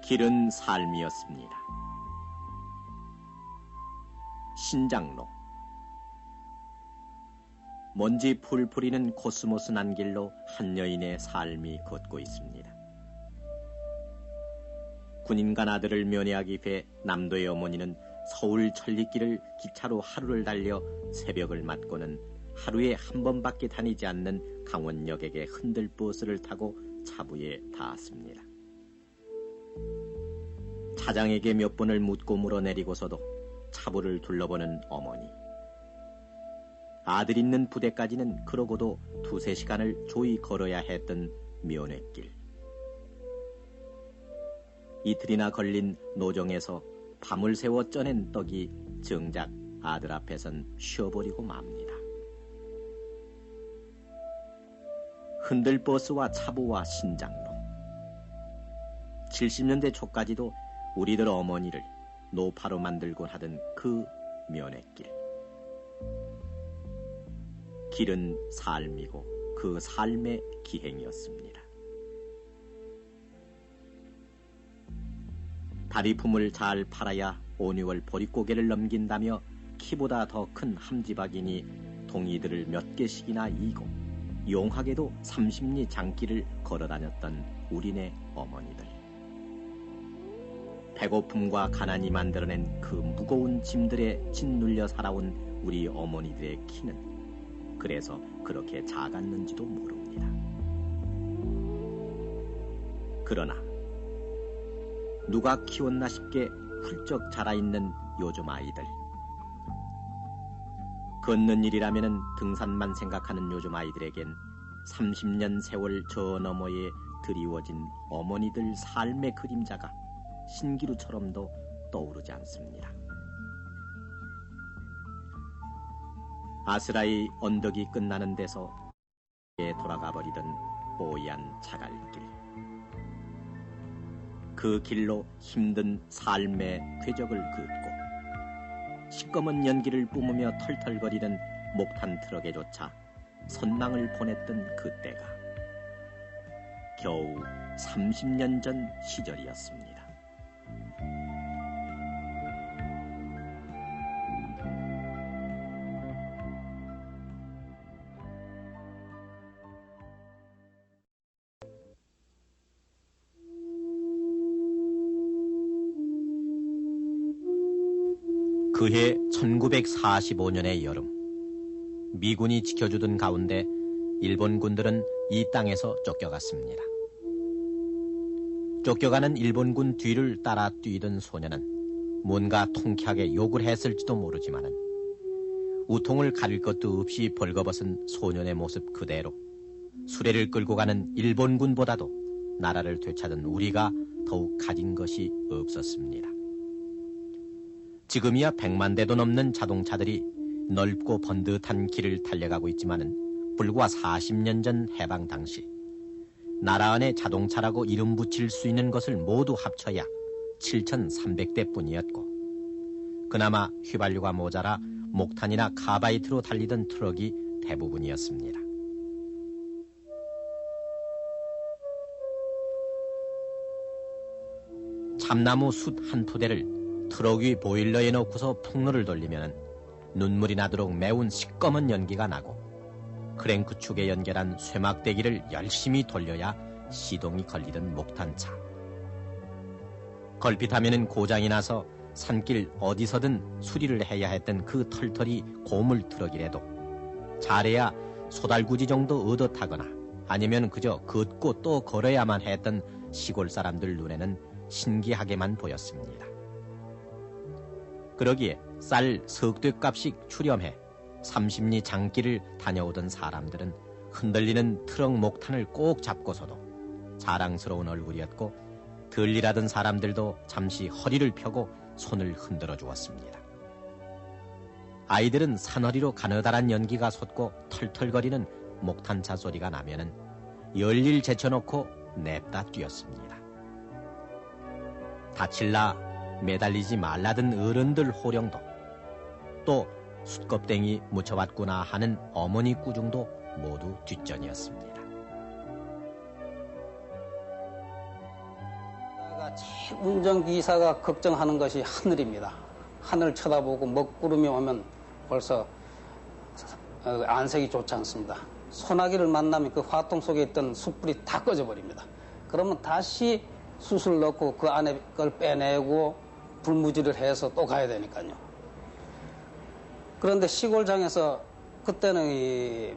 길은 삶이었습니다. 신장로. 먼지 풀풀이는 코스모스 난길로 한 여인의 삶이 걷고 있습니다. 군인간 아들을 면회하기 위해 남도의 어머니는 서울 천리길을 기차로 하루를 달려 새벽을 맞고는 하루에 한 번밖에 다니지 않는 강원역에게 흔들버스를 타고 차부에 닿았습니다. 차장에게 몇 번을 묻고 물어내리고서도 차부를 둘러보는 어머니. 아들 있는 부대까지는 그러고도 2~3시간을 조이 걸어야 했던 면회길. 이틀이나 걸린 노정에서 밤을 새워 쪄낸 떡이 정작 아들 앞에선 쉬어버리고 맙니다. 흔들버스와 차부와 신장로. 70년대 초까지도 우리들 어머니를 노파로 만들곤 하던 그 면회길. 길은 삶이고 그 삶의 기행이었습니다. 다리품을 잘 팔아야 5~6월 보릿고개를 넘긴다며 키보다 더 큰 함지박이니 동이들을 몇 개씩이나 이고 용하게도 30리 장길을 걸어다녔던 우리네 어머니들. 배고픔과 가난이 만들어낸 그 무거운 짐들에 짓눌려 살아온 우리 어머니들의 키는 그래서 그렇게 작았는지도 모릅니다. 그러나 누가 키웠나 싶게 훌쩍 자라있는 요즘 아이들. 걷는 일이라면 등산만 생각하는 요즘 아이들에겐 30년 세월 저 너머에 드리워진 어머니들 삶의 그림자가 신기루처럼도 떠오르지 않습니다. 아스라이 언덕이 끝나는 데서 돌아가 버리던 뽀얀 자갈길. 그 길로 힘든 삶의 궤적을 긋고 시꺼먼 연기를 뿜으며 털털거리던 목탄 트럭에조차 선망을 보냈던 그때가 겨우 30년 전 시절이었습니다. 그해 1945년의 여름, 미군이 지켜주던 가운데 일본군들은 이 땅에서 쫓겨갔습니다. 쫓겨가는 일본군 뒤를 따라 뛰던 소녀는 뭔가 통쾌하게 욕을 했을지도 모르지만은 우통을 가릴 것도 없이 벌거벗은 소년의 모습 그대로 수레를 끌고 가는 일본군보다도 나라를 되찾은 우리가 더욱 가진 것이 없었습니다. 지금이야 100만 대도 넘는 자동차들이 넓고 번듯한 길을 달려가고 있지만은 불과 40년 전 해방 당시 나라 안에 자동차라고 이름 붙일 수 있는 것을 모두 합쳐야 7,300대 뿐이었고 그나마 휘발유가 모자라 목탄이나 카바이트로 달리던 트럭이 대부분이었습니다. 참나무 숯 한 푸대를 트럭 위 보일러에 넣고서 풍로를 돌리면 눈물이 나도록 매운 시꺼먼 연기가 나고 크랭크 축에 연결한 쇠막대기를 열심히 돌려야 시동이 걸리던 목탄차. 걸핏하면 고장이 나서 산길 어디서든 수리를 해야 했던 그 털털이 고물 트럭이라도 잘해야 소달구지 정도 얻어 타거나 아니면 그저 걷고 또 걸어야만 했던 시골 사람들 눈에는 신기하게만 보였습니다. 그러기에 쌀 석대 값씩 출염해 30리 장길을 다녀오던 사람들은 흔들리는 트럭 목탄을 꼭 잡고서도 자랑스러운 얼굴이었고 들리라던 사람들도 잠시 허리를 펴고 손을 흔들어 주었습니다. 아이들은 산허리로 가느다란 연기가 솟고 털털거리는 목탄차 소리가 나면은 열일 제쳐놓고 냅다 뛰었습니다. 다칠라 매달리지 말라던 어른들 호령도 또 숯껍데기 묻혀왔구나 하는 어머니 꾸중도 모두 뒷전이었습니다. 제일 운전기사가 걱정하는 것이 하늘입니다. 하늘 쳐다보고 먹구름이 오면 벌써 안색이 좋지 않습니다. 소나기를 만나면 그 화통 속에 있던 숯불이 다 꺼져버립니다. 그러면 다시 숯을 넣고 그 안에 걸 빼내고 불무지를 해서 또 가야 되니까요. 그런데 시골장에서 그때는 이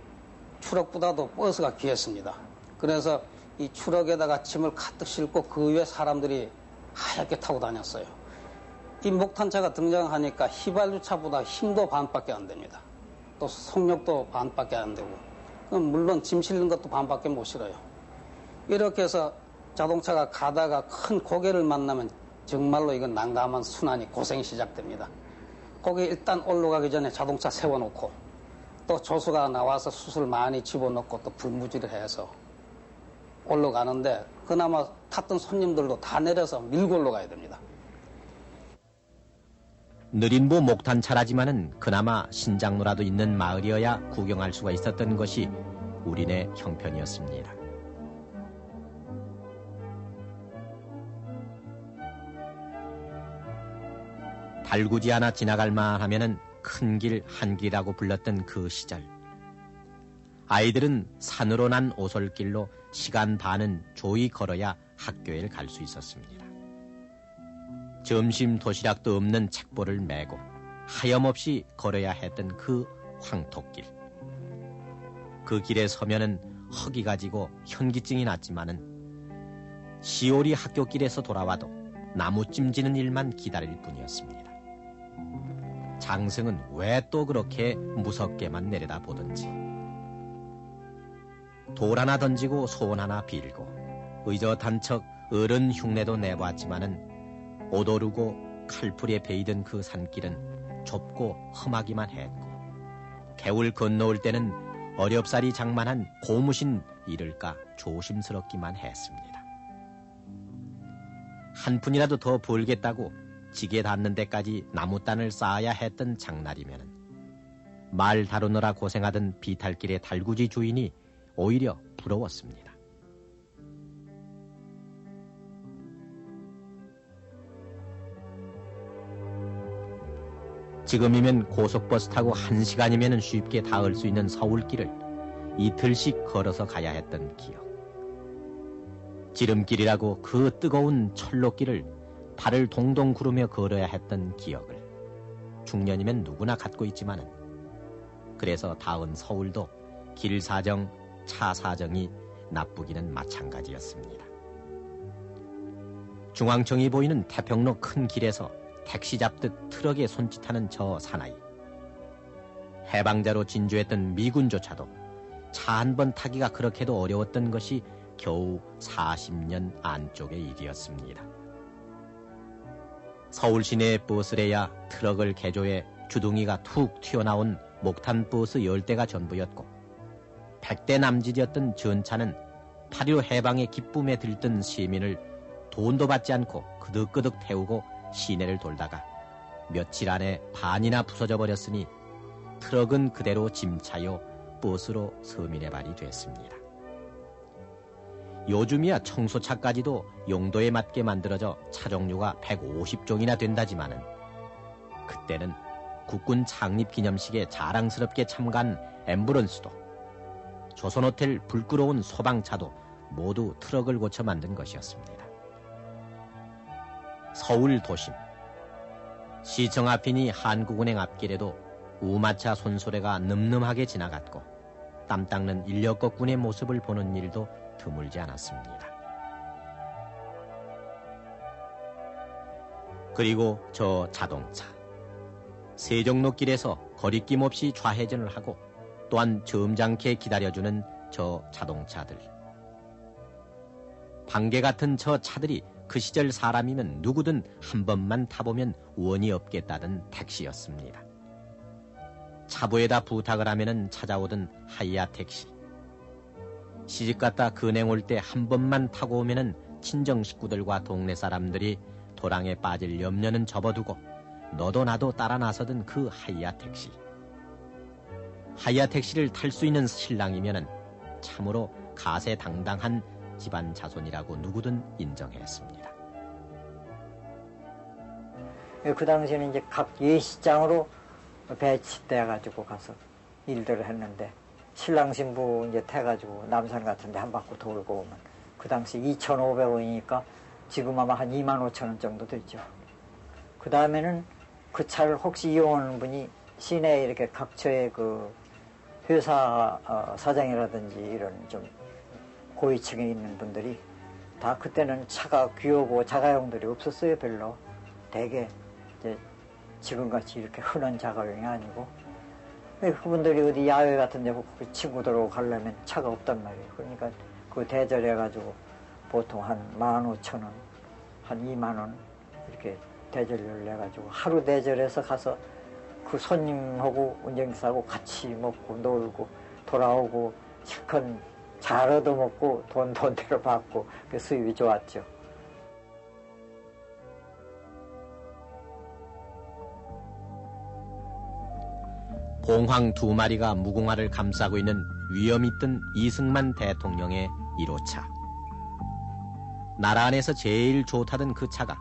추럭보다도 버스가 귀했습니다. 그래서 이 추럭에다가 짐을 가득 싣고 그 위에 사람들이 하얗게 타고 다녔어요. 이 목탄차가 등장하니까 휘발유차보다 힘도 반밖에 안 됩니다. 또 속력도 반밖에 안 되고, 그럼 물론 짐 실는 것도 반밖에 못 실어요. 이렇게 해서 자동차가 가다가 큰 고개를 만나면 정말로 이건 난감한 순환이 고생이 시작됩니다. 거기 일단 올라가기 전에 자동차 세워놓고 또 조수가 나와서 숯을 많이 집어넣고 또 불무지를 해서 올라가는데 그나마 탔던 손님들도 다 내려서 밀고 올라가야 됩니다. 느림보 목탄차라지만은 그나마 신장로라도 있는 마을이어야 구경할 수가 있었던 것이 우리네 형편이었습니다. 달구지 하나 지나갈 만하면은 큰 길 한 길이라고 불렀던 그 시절. 아이들은 산으로 난 오솔길로 시간 반은 조이 걸어야 학교에 갈 수 있었습니다. 점심 도시락도 없는 책보를 메고 하염없이 걸어야 했던 그 황토길. 그 길에 서면은 허기 가지고 현기증이 났지만은 시올이 학교길에서 돌아와도 나무 찜지는 일만 기다릴 뿐이었습니다. 장승은 왜 또 그렇게 무섭게만 내려다보던지. 돌 하나 던지고 소원 하나 빌고 의젓한 척 어른 흉내도 내보았지만은 옷 오르고 칼풀에 베이던 그 산길은 좁고 험하기만 했고 개울 건너올 때는 어렵사리 장만한 고무신 잃을까 조심스럽기만 했습니다. 한 푼이라도 더 벌겠다고 지게 닿는 데까지 나무단을 쌓아야 했던 장날이면은 말 다루느라 고생하던 비탈길의 달구지 주인이 오히려 부러웠습니다. 지금이면 고속버스 타고 1시간이면 쉽게 닿을 수 있는 서울길을 이틀씩 걸어서 가야 했던 기억. 지름길이라고 그 뜨거운 철로길을 발을 동동 구르며 걸어야 했던 기억을 중년이면 누구나 갖고 있지만은 그래서 닿은 서울도 길 사정, 차 사정이 나쁘기는 마찬가지였습니다. 중앙청이 보이는 태평로 큰 길에서 택시 잡듯 트럭에 손짓하는 저 사나이. 해방자로 진주했던 미군조차도 차 한 번 타기가 그렇게도 어려웠던 것이 겨우 40년 안쪽의 일이었습니다. 서울 시내의 버스래야 트럭을 개조해 주둥이가 툭 튀어나온 목탄 버스 10대가 전부였고 100대 남짓이었던 전차는 8.15 해방의 기쁨에 들뜬 시민을 돈도 받지 않고 그득그득 태우고 시내를 돌다가 며칠 안에 반이나 부서져 버렸으니 트럭은 그대로 짐차요 버스로 서민의 발이 됐습니다. 요즘이야 청소차까지도 용도에 맞게 만들어져 차 종류가 150종이나 된다지만은 그때는 국군 창립 기념식에 자랑스럽게 참가한 앰뷸런스도 조선호텔 불 끌어온 소방차도 모두 트럭을 고쳐 만든 것이었습니다. 서울 도심. 시청 앞이니 한국은행 앞길에도 우마차 손소래가 늠름하게 지나갔고 땀 닦는 인력거꾼의 모습을 보는 일도 드물지 않았습니다. 그리고 저 자동차. 세종로길에서 거리낌 없이 좌회전을 하고 또한 점잖게 기다려주는 저 자동차들. 방개 같은 저 차들이 그 시절 사람이면 누구든 한 번만 타보면 원이 없겠다던 택시였습니다. 차부에다 부탁을 하면은 찾아오던 하이야 택시. 시집갔다 근행 올 때 한 번만 타고 오면은 친정 식구들과 동네 사람들이 도랑에 빠질 염려는 접어두고 너도 나도 따라 나서던 그 하이야 택시. 하이야 택시를 탈 수 있는 신랑이면은 참으로 가세당당한 집안 자손이라고 누구든 인정했습니다. 그 당시에는 이제 각 예시장으로 배치돼가지고 가서 일들을 했는데 신랑 신부 이제 태가지고 남산 같은데 한 바퀴 돌고 오면 그 당시 2,500원이니까 지금 아마 한 25,000원 정도 되죠. 그 다음에는 그 차를 혹시 이용하는 분이 시내에 이렇게 각처의 그 회사 사장이라든지 이런 좀 고위층에 있는 분들이 다 그때는 차가 귀하고 자가용들이 없었어요. 별로. 대개 이제 지금같이 이렇게 흔한 자가용이 아니고 그분들이 어디 야외 같은 데 그 친구들하고 가려면 차가 없단 말이에요. 그러니까 그 대절해가지고 보통 한 15,000원, 한 2만원 이렇게 대절료를 내가지고 하루 대절해서 가서 그 손님하고 운전기사하고 같이 먹고 놀고 돌아오고 실컷 잘 얻어먹고 돈대로 받고 그 수입이 좋았죠. 봉황 2마리가 무궁화를 감싸고 있는 위엄 있던 이승만 대통령의 1호차. 나라 안에서 제일 좋다던 그 차가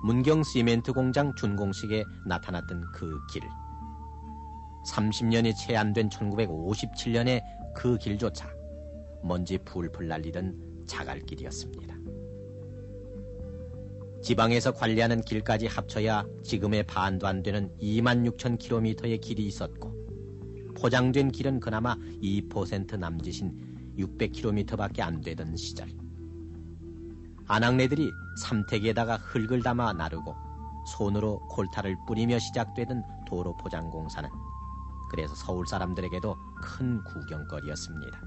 문경 시멘트 공장 준공식에 나타났던 그 길. 30년이 채 안 된 1957년에 그 길조차 먼지 풀풀 날리던 자갈길이었습니다. 지방에서 관리하는 길까지 합쳐야 지금의 반도 안 되는 26,000km의 길이 있었고 포장된 길은 그나마 2% 남짓인 600km밖에 안 되던 시절. 아낙네들이 삼태기에다가 흙을 담아 나르고 손으로 콜타를 뿌리며 시작되던 도로 포장 공사는 그래서 서울 사람들에게도 큰 구경거리였습니다.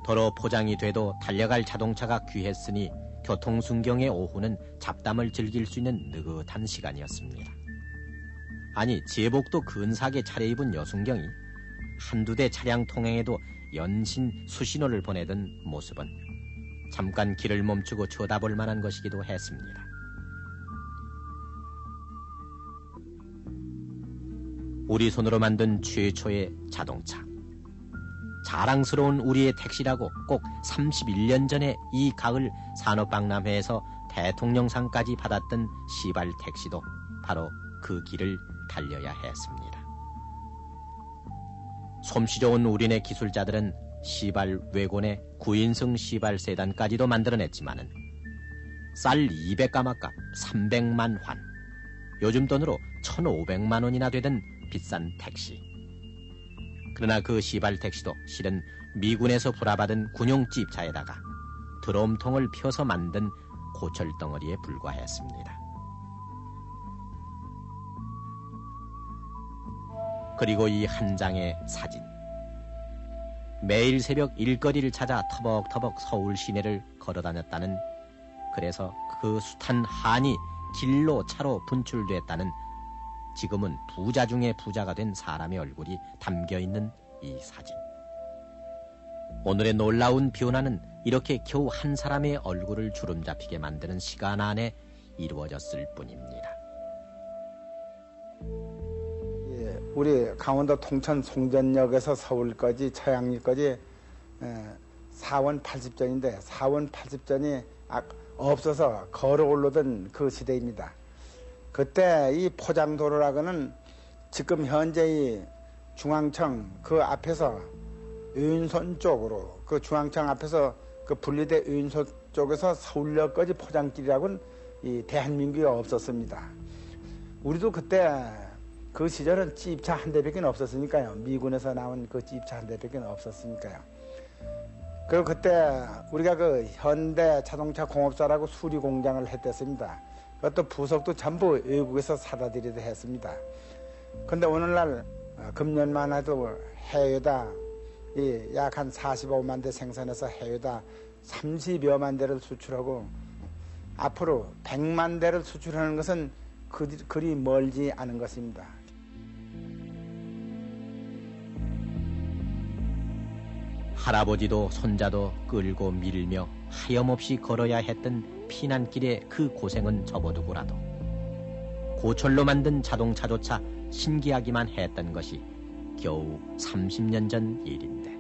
도로 포장이 돼도 달려갈 자동차가 귀했으니 교통순경의 오후는 잡담을 즐길 수 있는 느긋한 시간이었습니다. 아니, 제복도 근사하게 차려입은 여순경이 한두 대 차량 통행에도 연신 수신호를 보내던 모습은 잠깐 길을 멈추고 쳐다볼 만한 것이기도 했습니다. 우리 손으로 만든 최초의 자동차. 자랑스러운 우리의 택시라고 꼭 31년 전에 이 가을 산업박람회에서 대통령상까지 받았던 시발 택시도 바로 그 길을 달려야 했습니다. 솜씨 좋은 우리네 기술자들은 시발 외곤의 9인승 시발 세단까지도 만들어냈지만은 쌀 200가마값 300만 환, 요즘 돈으로 1,500만 원이나 되던 비싼 택시. 그러나 그 시발 택시도 실은 미군에서 불화받은 군용 집차에다가 드럼통을 펴서 만든 고철덩어리에 불과했습니다. 그리고 이 한 장의 사진. 매일 새벽 일거리를 찾아 터벅터벅 서울 시내를 걸어다녔다는, 그래서 그 숱한 한이 길로 차로 분출됐다는, 지금은 부자 중에 부자가 된 사람의 얼굴이 담겨있는 이 사진. 오늘의 놀라운 변화는 이렇게 겨우 한 사람의 얼굴을 주름잡히게 만드는 시간 안에 이루어졌을 뿐입니다. 우리 강원도 통천 송전역에서 서울까지 처양리까지 4원 80전인데 4원 80전이 없어서 걸어 올르던 그 시대입니다. 그때 이 포장도로라고는 지금 현재 이 중앙청 그 앞에서 의윤선 쪽으로, 그 중앙청 앞에서 그 분리대 의윤선 쪽에서 서울역까지 포장길이라고는 이 대한민국에 없었습니다. 우리도 그때 그 시절은 찝차 한 대밖에 없었으니까요. 미군에서 나온 그 찝차 한 대밖에 없었으니까요. 그리고 그때 우리가 그 현대 자동차 공업사라고 수리 공장을 했댔습니다. 그것도 부속도 전부 외국에서 사다 드리다 했습니다. 근데 오늘날 금년만 해도 해외다 약 한 45만 대 생산해서 해외다 30여만 대를 수출하고 앞으로 100만 대를 수출하는 것은 그리 멀지 않은 것입니다. 할아버지도 손자도 끌고 밀며 하염없이 걸어야 했던 피난길의 그 고생은 접어두고라도 고철로 만든 자동차조차 신기하기만 했던 것이 겨우 30년 전 일인데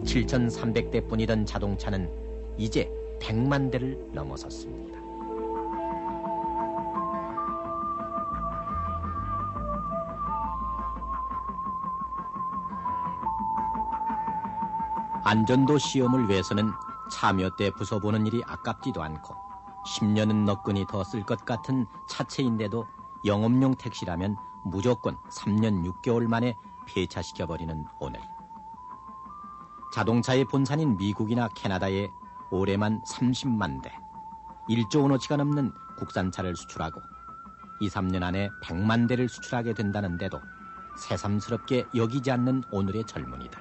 7,300대뿐이던 자동차는 이제 100만 대를 넘어섰습니다. 안전도 시험을 위해서는 참여 때 부숴보는 일이 아깝지도 않고 10년은 너끈히 더 쓸 것 같은 차체인데도 영업용 택시라면 무조건 3년 6개월 만에 폐차시켜버리는 오늘. 자동차의 본산인 미국이나 캐나다에 올해만 30만 대, 1조 원어치가 넘는 국산차를 수출하고 2, 3년 안에 100만 대를 수출하게 된다는데도 새삼스럽게 여기지 않는 오늘의 젊은이들.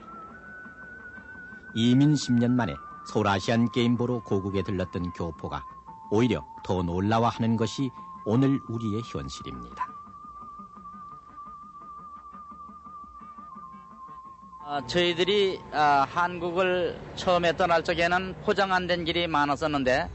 이민 10년 만에 서울 아시안 게임 보러 고국에 들렀던 교포가 오히려 더 놀라워하는 것이 오늘 우리의 현실입니다. 저희들이 한국을 처음에 떠날 적에는 포장 안 된 길이 많았었는데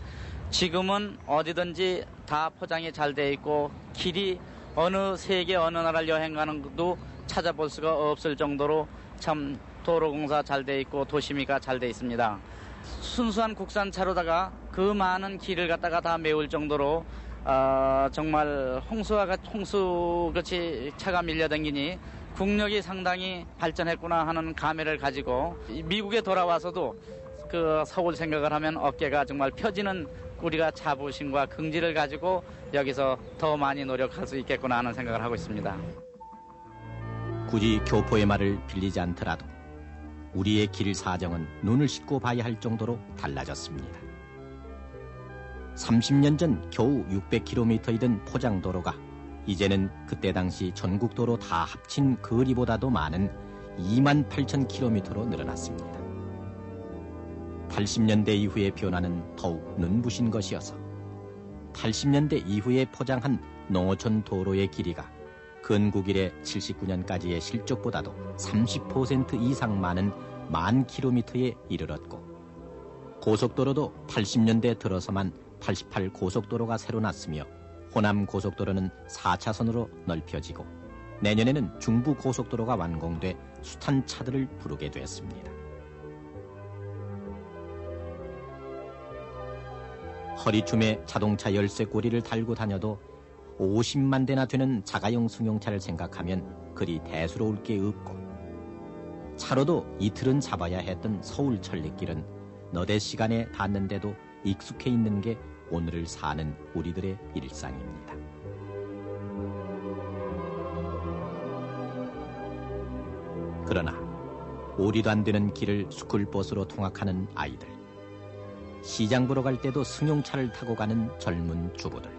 지금은 어디든지 다 포장이 잘 돼 있고 길이 어느 세계 어느 나라를 여행 가는 것도 찾아볼 수가 없을 정도로 참 도로공사 잘 돼 있고 도심이가 잘 돼 있습니다. 순수한 국산차로다가 그 많은 길을 갖다가 다 메울 정도로 정말 홍수같이 차가 밀려다니니 국력이 상당히 발전했구나 하는 감회를 가지고 미국에 돌아와서도 그 서울 생각을 하면 어깨가 정말 펴지는 우리가 자부심과 긍지를 가지고 여기서 더 많이 노력할 수 있겠구나 하는 생각을 하고 있습니다. 굳이 교포의 말을 빌리지 않더라도 우리의 길 사정은 눈을 씻고 봐야 할 정도로 달라졌습니다. 30년 전 겨우 600km이던 포장도로가 이제는 그때 당시 전국도로 다 합친 거리보다도 많은 28,000km로 늘어났습니다. 80년대 이후의 변화는 더욱 눈부신 것이어서 80년대 이후에 포장한 농어촌 도로의 길이가 건국 이래 79년까지의 실적보다도 30% 이상 많은 10,000km에 이르렀고 고속도로도 80년대 들어서만 88 고속도로가 새로 났으며 호남 고속도로는 4차선으로 넓혀지고 내년에는 중부 고속도로가 완공돼 숱한 차들을 부르게 됐습니다. 허리춤에 자동차 열쇠 고리를 달고 다녀도 50만 대나 되는 자가용 승용차를 생각하면 그리 대수로울 게 없고 차로도 이틀은 잡아야 했던 서울 천리길은 너댓 시간에 닿는데도 익숙해 있는 게 오늘을 사는 우리들의 일상입니다. 그러나 오리도 안 되는 길을 스쿨버스로 통학하는 아이들, 시장 보러 갈 때도 승용차를 타고 가는 젊은 주부들,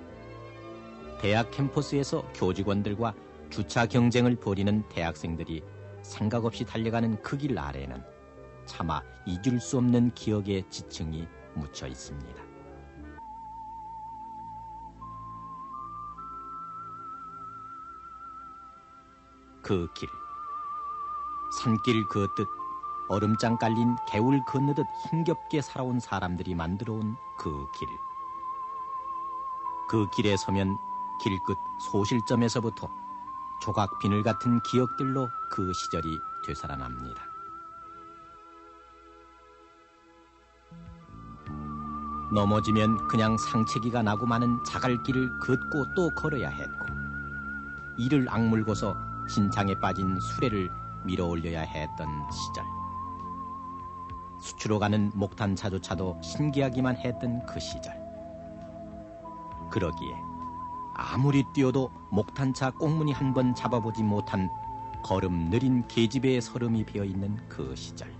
대학 캠퍼스에서 교직원들과 주차 경쟁을 벌이는 대학생들이 생각 없이 달려가는 그 길 아래에는 차마 잊을 수 없는 기억의 지층이 묻혀 있습니다. 그 길, 산길 걷듯 얼음장 깔린 개울 건너듯 힘겹게 살아온 사람들이 만들어온 그 길. 그 길에 서면 길끝 소실점에서부터 조각 비늘 같은 기억들로 그 시절이 되살아납니다. 넘어지면 그냥 상체기가 나고 마는 자갈길을 걷고 또 걸어야 했고 이를 악물고서 진창에 빠진 수레를 밀어 올려야 했던 시절. 수추로 가는 목탄차조차도 신기하기만 했던 그 시절. 그러기에 아무리 뛰어도 목탄차 꽁무니 한 번 잡아보지 못한 걸음 느린 계집애의 서름이 배어있는 그 시절.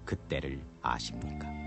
그때를 아십니까?